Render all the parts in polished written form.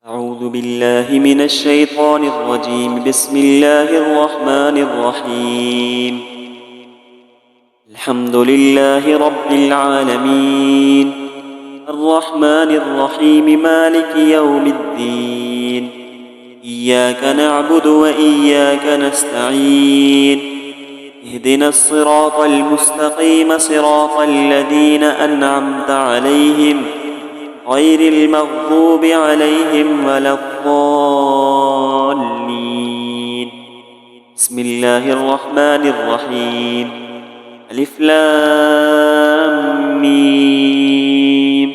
أعوذ بالله من الشيطان الرجيم. بسم الله الرحمن الرحيم. الحمد لله رب العالمين، الرحمن الرحيم، مالك يوم الدين. إياك نعبد وإياك نستعين. اهدنا الصراط المستقيم، صراط الذين أنعمت عليهم غير المغضوب عليهم ولا الضالين. بسم الله الرحمن الرحيم. ألف لام ميم.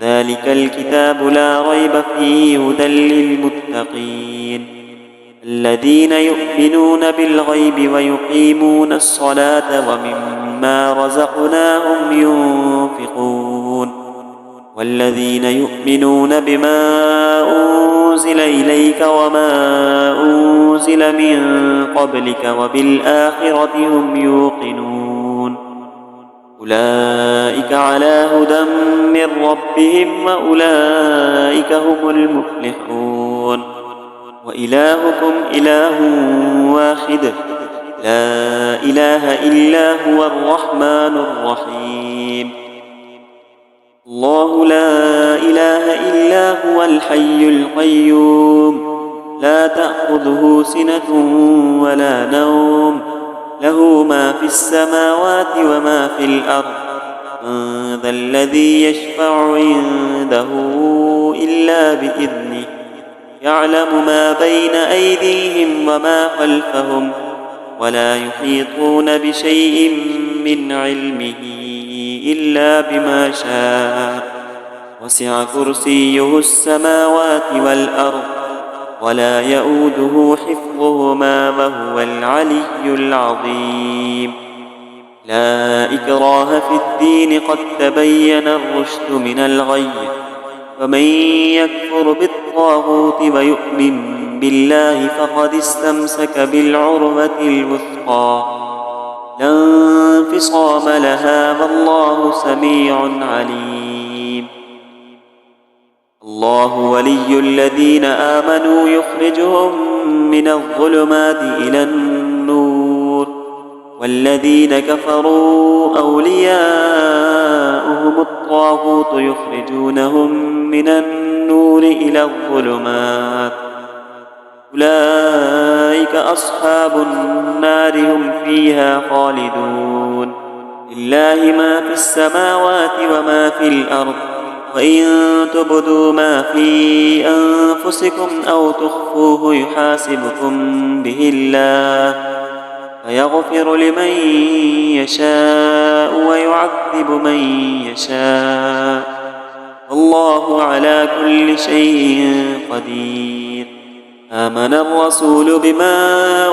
ذلك الكتاب لا ريب فيه هدى للمتقين الذين يؤمنون بالغيب ويقيمون الصلاة ومما رزقناهم ينفقون والذين يؤمنون بما أنزل إليك وما أنزل من قبلك وبالآخرة هم يوقنون أولئك على هدى من ربهم وأولئك هم المفلحون. وإلهكم إله واحد لا إله إلا هو الرحمن الرحيم. الله لا إله إلا هو الحي القيوم لا تأخذه سنة ولا نوم له ما في السماوات وما في الأرض. من ذا الذي يشفع عنده إلا بإذنه يعلم ما بين أيديهم وما خلفهم ولا يحيطون بشيء من علمه إلا بما شاء. وسع كرسيه السماوات والأرض ولا يؤوده حفظهما وهو العلي العظيم. لا إكراه في الدين قد تبين الرشد من الغي. ومن يكفر بالطاغوت ويؤمن بالله فقد استمسك بالعروة الوثقى لا انفصام لها والله سميع عليم. الله ولي الذين آمنوا يخرجهم من الظلمات إلى النور والذين كفروا أولياؤهم الطاغوت يخرجونهم من النور إلى الظلمات أولئك أصحاب النار هم فيها خالدون. لله ما في السماوات وما في الأرض وإن تبدوا ما في أنفسكم أو تخفوه يحاسبكم به الله فيغفر لمن يشاء ويعذب من يشاء والله على كل شيء قدير. آمن الرسول بما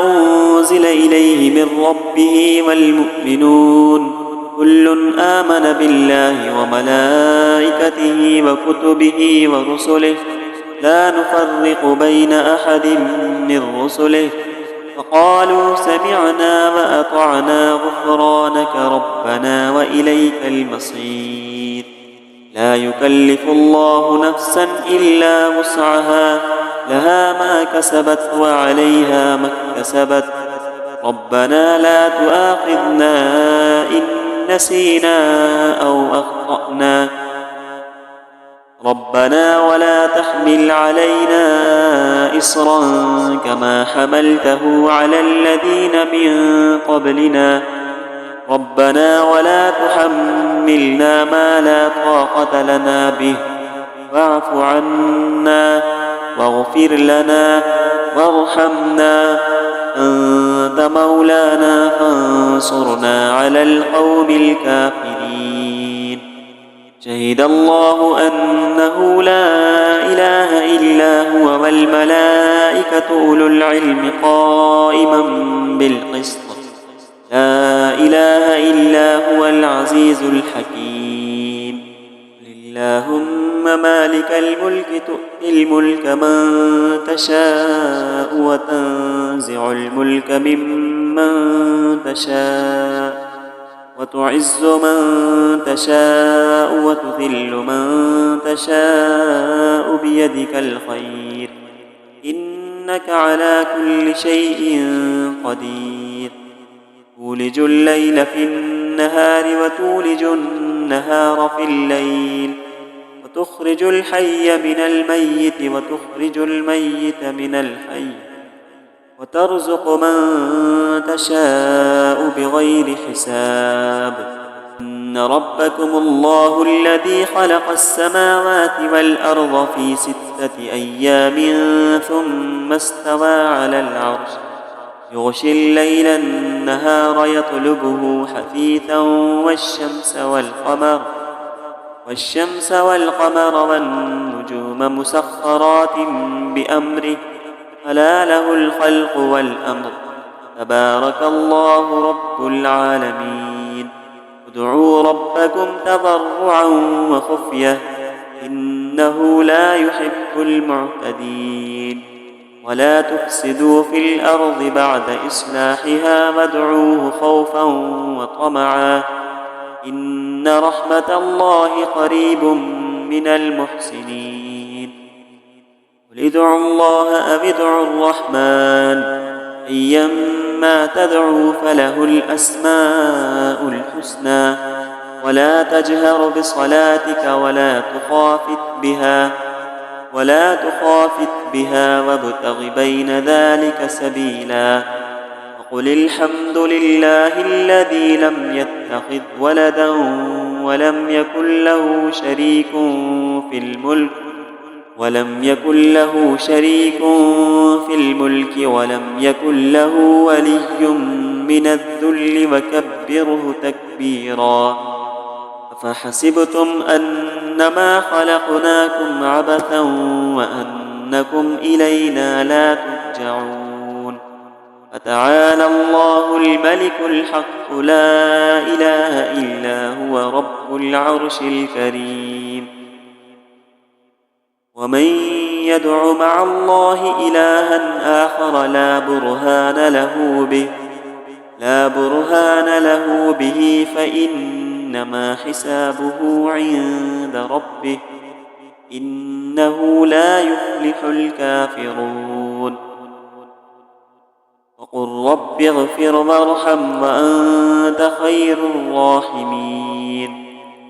أنزل إليه من ربه والمؤمنون كل آمن بالله وملائكته وكتبه ورسله لا نفرق بين أحد من رسله فقالوا سمعنا وأطعنا غفرانك ربنا وإليك المصير. لا يكلف الله نفسا إلا وسعها لها ما كسبت وعليها ما اكتسبت ربنا لا تؤاخذنا إن نسينا أو أخطأنا ربنا ولا تحمل علينا إصرا كما حملته على الذين من قبلنا ربنا ولا تحملنا ما لا طاقة لنا به واعف عنا واغفر لنا وارحمنا أنت مولانا فانصرنا على القوم الكافرين. شهد الله أنه لا إله إلا هو والملائكة أولو العلم قائما بالقسط لا إله إلا هو العزيز الحكيم. اللهم مالك الملك تؤتي الملك من تشاء وتنزع الملك ممن تشاء وتعز من تشاء وتذل من تشاء بيدك الخير إنك على كل شيء قدير تولج الليل في النهار وتولج النهار في الليل وتخرج الحي من الميت وتخرج الميت من الحي وترزق من تشاء بغير حساب إن ربكم الله الذي خلق السماوات والأرض في 6 أيام ثم استوى على العرش يغشي الليل النهار يطلبه حثيثا والشمس والقمر والنجوم مسخرات بأمره ألا له الخلق والأمر تبارك الله رب العالمين ادعوا ربكم تضرعا وخفية إنه لا يحب المعتدين ولا تفسدوا في الأرض بعد إصلاحها وادعوه خوفا وطمعا إن رحمة الله قريب من المحسنين قل ادعوا الله أو ادعوا الرحمن أيما تدعوا فله الأسماء الحسنى ولا تجهر بصلاتك ولا تخافت بها وابتغ بين ذلك سبيلا وقل الحمد لله الذي لم يتخذ ولدا ولم يكن له شريك في الملك ولم يكن له ولي من الذل وكبره تكبيرا أفحسبتم أنما خلقناكم عبثا وأنكم إلينا لا ترجعون فتعالى الله الملك الحق لا إله إلا هو رب العرش الكريم ومن يدع مع الله إلها آخر لا برهان له به فإنما حسابه عند ربه إنه لا يفلح الكافرون وقل رب اغفر وارحم وأنت خير الراحمين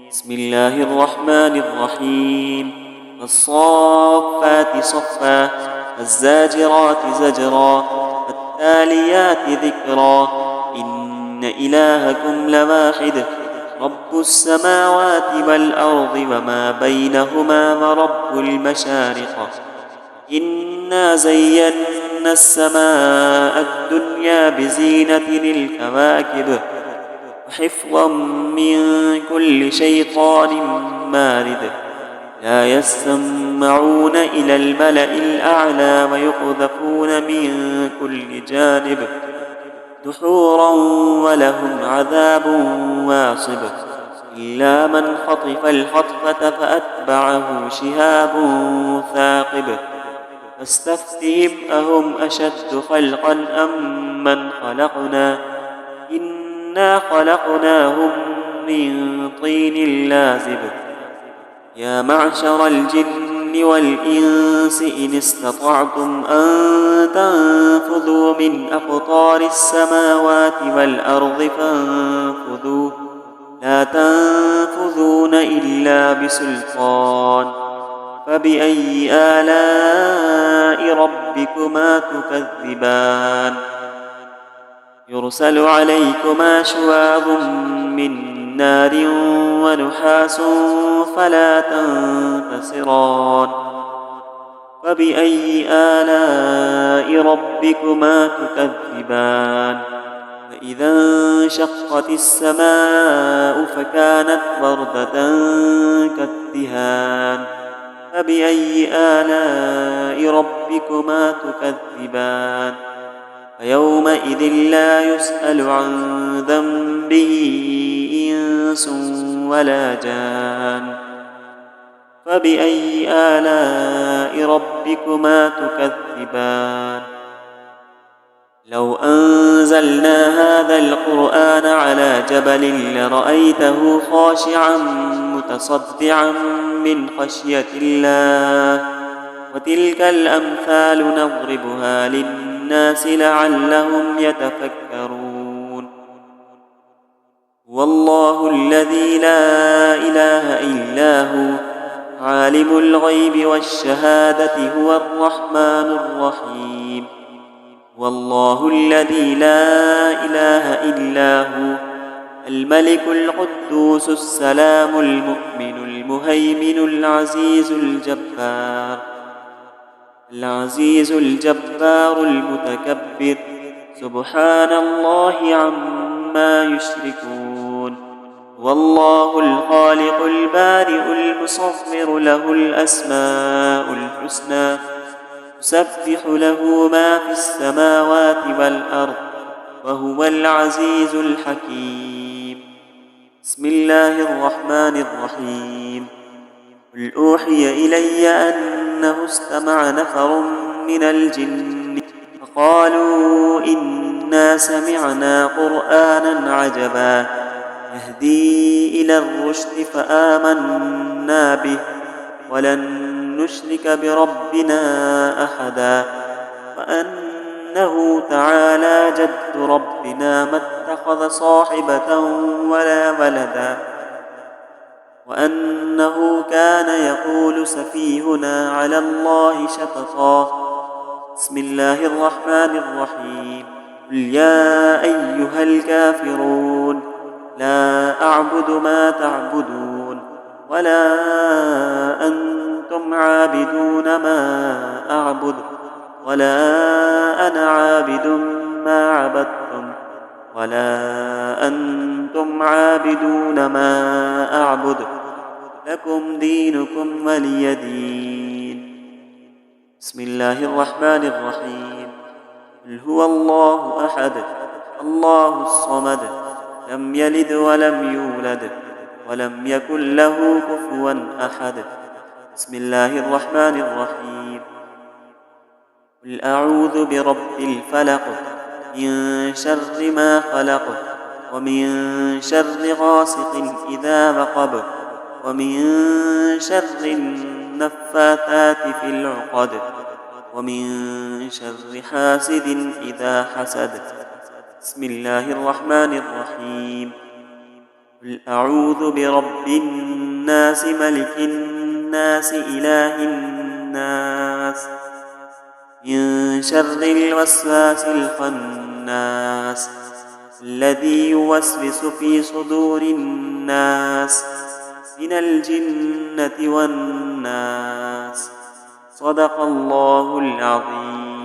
بسم الله الرحمن الرحيم والصافات صفا والزاجرات زجرا والتاليات ذكرا إن إلهكم لواحد رب السماوات والأرض وما بينهما ورب المشارق إنا زينا السماء الدنيا بزينة الكواكب وحفظا من كل شيطان مارد لا يسمعون إلى الملأ الأعلى ويقذفون من كل جانب دحورا ولهم عذاب واصب إلا من خطف الخطفة فأتبعه شهاب ثاقب فاستفتهم أهم أشد خلقا أم من خلقنا إنا خلقناهم من طين لازب يا معشر الجن والإنس إن استطعتم أن تنفذوا من أقطار السماوات والأرض فانفذوا لا تنفذون إلا بسلطان فبأي آلاء ربكما تكذبان يرسل عليكما شواظ من نار ونحاس فلا تنتصران فبأي آلاء ربكما تكذبان فإذا انشقت السماء فكانت وردة كالدهان فبأي آلاء ربكما تكذبان فيومئذ لا يسأل عن ذنبه إنس ولا جان فبأي آلاء ربكما تكذبان لو أنزلنا هذا القرآن على جبل لرأيته خاشعا متصدعا من خشية الله وتلك الأمثال نضربها للناس لعلهم يتفكرون والله الذي لا إله إلا هو عالم الغيب والشهادة هو الرحمن الرحيم والله الذي لا إله إلا هو الملك القدوس السلام المؤمن المهيمن العزيز الجبار المتكبر سبحان الله عما يشركون والله الخالق البارئ المصور له الأسماء الحسنى يسبح له ما في السماوات والأرض وهو العزيز الحكيم بسم الله الرحمن الرحيم قل أوحي إلي أنه استمع نفر من الجن فقالوا إنا سمعنا قرآنا عجبا يهدي إلى الرشد فآمنا به ولن نشرك بربنا أحدا وأنه تعالى جد ربنا ما اتخذ صاحبة ولا ولدا وأنه كان يقول سفيهنا على الله شططا بسم الله الرحمن الرحيم قل يا أيها الكافرون لا أعبد ما تعبدون ولا أنتم عابدون ما أعبد ولا أنا عابد ما عبدتم ولا أنتم عابدون ما أعبد لكم دينكم ولي دين بسم الله الرحمن الرحيم قل هو الله أحد الله الصمد لم يلد ولم يولد ولم يكن له كفوا أحد بسم الله الرحمن الرحيم قل أعوذ برب الفلق من شر ما خلق ومن شر غاسق إذا وقب ومن شر النفاثات في العقد ومن شر حاسد إذا حسد بسم الله الرحمن الرحيم قل أعوذ برب الناس ملك الناس إله الناس من شر الوسواس الخناس الذي يوسوس في صدور الناس من الجنة والناس صدق الله العظيم.